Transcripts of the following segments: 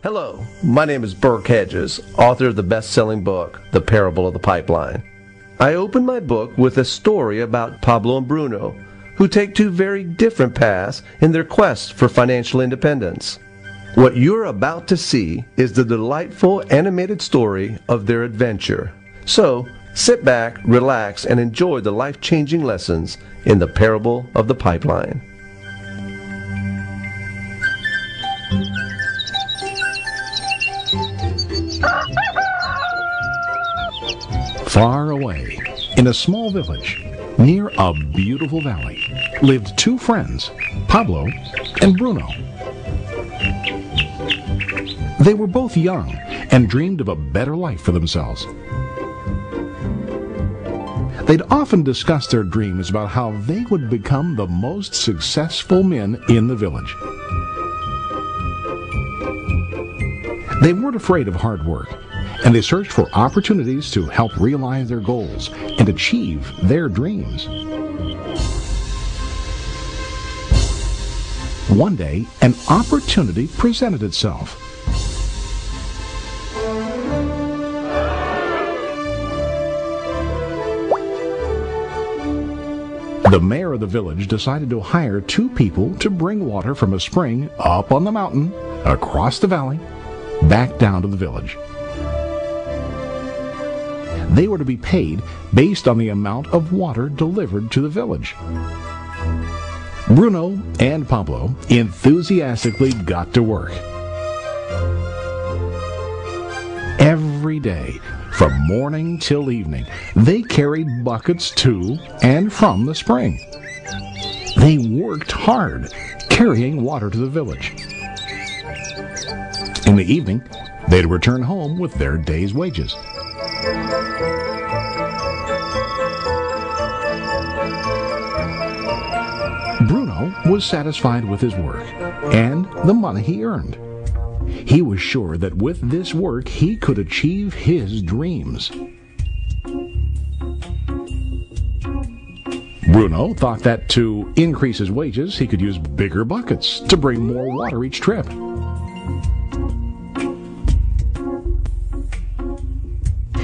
Hello, my name is Burke Hedges, author of the best-selling book, The Parable of the Pipeline. I open my book with a story about Pablo and Bruno, who take two very different paths in their quest for financial independence. What you're about to see is the delightful animated story of their adventure. So, sit back, relax, and enjoy the life-changing lessons in The Parable of the Pipeline. Far away, in a small village, near a beautiful valley, lived two friends, Pablo and Bruno. They were both young and dreamed of a better life for themselves. They'd often discussed their dreams about how they would become the most successful men in the village. They weren't afraid of hard work, and they searched for opportunities to help realize their goals and achieve their dreams. One day, an opportunity presented itself. The mayor of the village decided to hire two people to bring water from a spring up on the mountain, across the valley, back down to the village. They were to be paid based on the amount of water delivered to the village. Bruno and Pablo enthusiastically got to work. Every day, from morning till evening, they carried buckets to and from the spring. They worked hard, carrying water to the village. In the evening, they'd return home with their day's wages. Bruno was satisfied with his work and the money he earned. He was sure that with this work he could achieve his dreams. Bruno thought that to increase his wages he could use bigger buckets to bring more water each trip.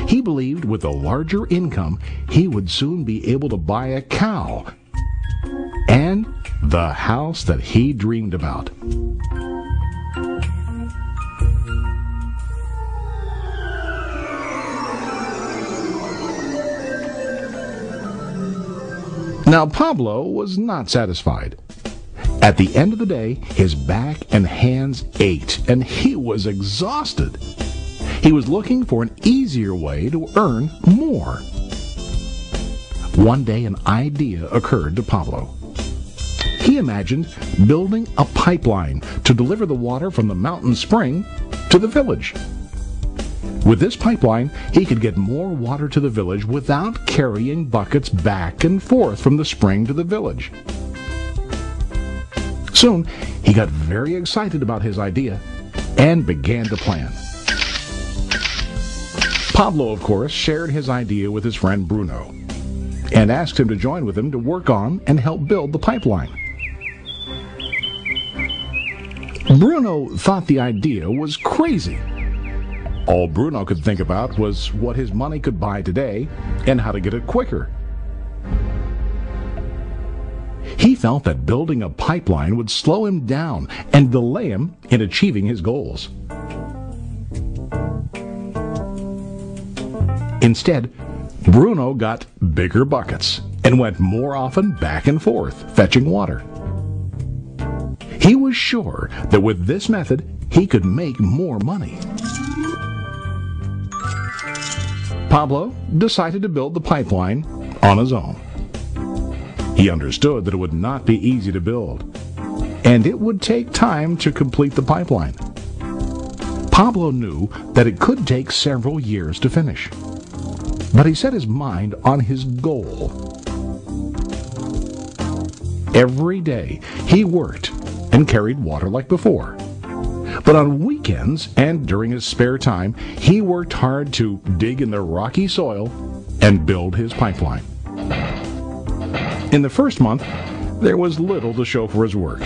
He believed with a larger income he would soon be able to buy a cow and the house that he dreamed about. Now Pablo was not satisfied. At the end of the day, his back and hands ached, and he was exhausted. He was looking for an easier way to earn more. One day an idea occurred to Pablo. He imagined building a pipeline to deliver the water from the mountain spring to the village. With this pipeline, he could get more water to the village without carrying buckets back and forth from the spring to the village. Soon, he got very excited about his idea and began to plan. Pablo, of course, shared his idea with his friend Bruno and asked him to join with him to work on and help build the pipeline. Bruno thought the idea was crazy. All Bruno could think about was what his money could buy today and how to get it quicker. He felt that building a pipeline would slow him down and delay him in achieving his goals. Instead, Bruno got bigger buckets and went more often back and forth, fetching water. He was sure that with this method, he could make more money. Pablo decided to build the pipeline on his own. He understood that it would not be easy to build, and it would take time to complete the pipeline. Pablo knew that it could take several years to finish, but he set his mind on his goal. Every day he worked and carried water like before. But on weekends and during his spare time, he worked hard to dig in the rocky soil and build his pipeline. In the first month, there was little to show for his work.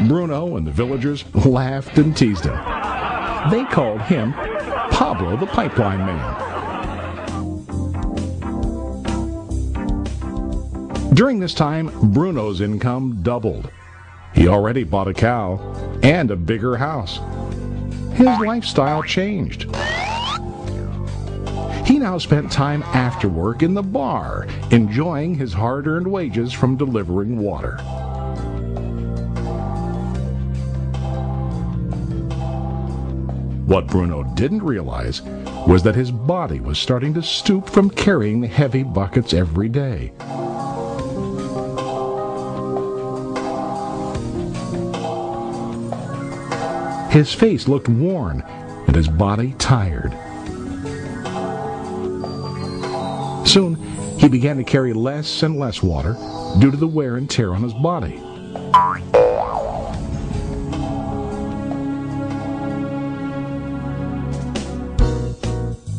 Bruno and the villagers laughed and teased him. They called him Pablo the Pipeline Man. During this time, Bruno's income doubled. He already bought a cow and a bigger house. His lifestyle changed. He now spent time after work in the bar, enjoying his hard-earned wages from delivering water. What Bruno didn't realize was that his body was starting to stoop from carrying the heavy buckets every day. His face looked worn and his body tired. Soon, he began to carry less and less water due to the wear and tear on his body.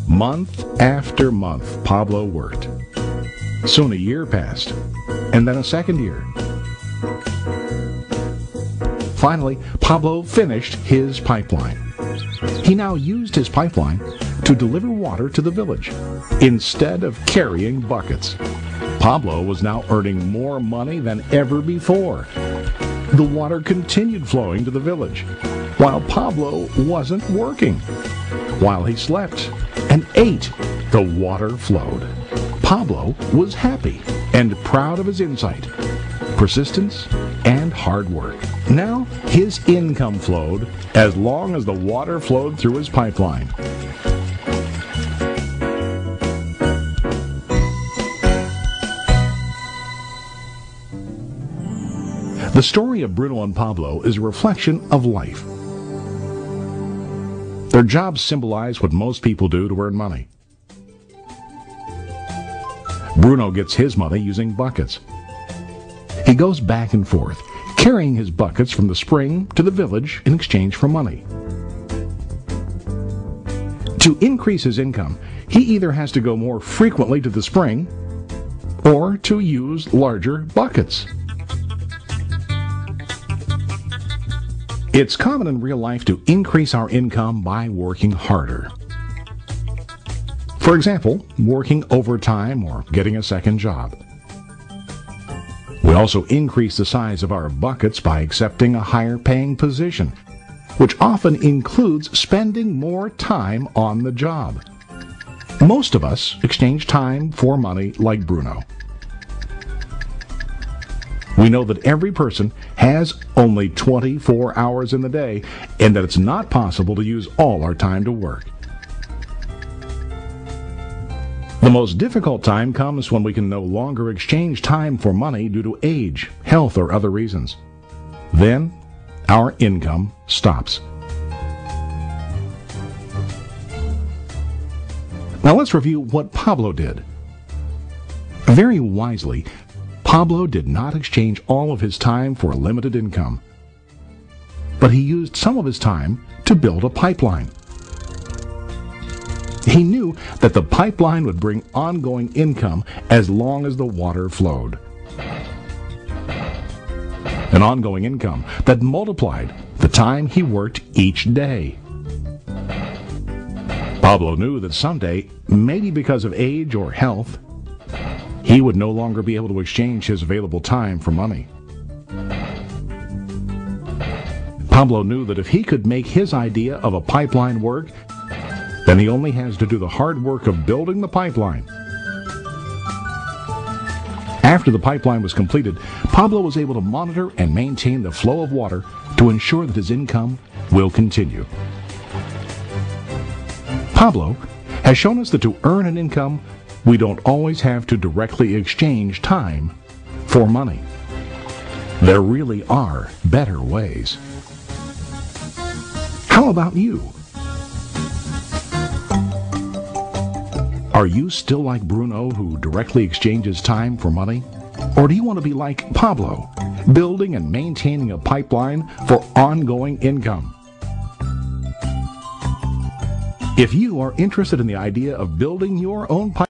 Month after month, Pablo worked. Soon a year passed, and then a second year. Finally, Pablo finished his pipeline. He now used his pipeline to deliver water to the village instead of carrying buckets. Pablo was now earning more money than ever before. The water continued flowing to the village, while Pablo wasn't working. While he slept and ate, the water flowed. Pablo was happy and proud of his insight, persistence, and hard work. Now his income flowed as long as the water flowed through his pipeline. The story of Bruno and Pablo is a reflection of life. Their jobs symbolize what most people do to earn money. Bruno gets his money using buckets. He goes back and forth, carrying his buckets from the spring to the village in exchange for money. To increase his income, he either has to go more frequently to the spring or to use larger buckets. It's common in real life to increase our income by working harder. For example, working overtime or getting a second job. We also increase the size of our buckets by accepting a higher paying position, which often includes spending more time on the job. Most of us exchange time for money like Bruno. We know that every person has only 24 hours in the day and that it's not possible to use all our time to work. The most difficult time comes when we can no longer exchange time for money due to age, health, or other reasons. Then, our income stops. Now let's review what Pablo did. Very wisely, Pablo did not exchange all of his time for a limited income, but he used some of his time to build a pipeline. He knew that the pipeline would bring ongoing income as long as the water flowed. An ongoing income that multiplied the time he worked each day. Pablo knew that someday, maybe because of age or health, he would no longer be able to exchange his available time for money. Pablo knew that if he could make his idea of a pipeline work, then he only has to do the hard work of building the pipeline. After the pipeline was completed, Pablo was able to monitor and maintain the flow of water to ensure that his income will continue. Pablo has shown us that to earn an income, we don't always have to directly exchange time for money. There really are better ways. How about you? Are you still like Bruno, who directly exchanges time for money? Or do you want to be like Pablo, building and maintaining a pipeline for ongoing income? If you are interested in the idea of building your own pipeline,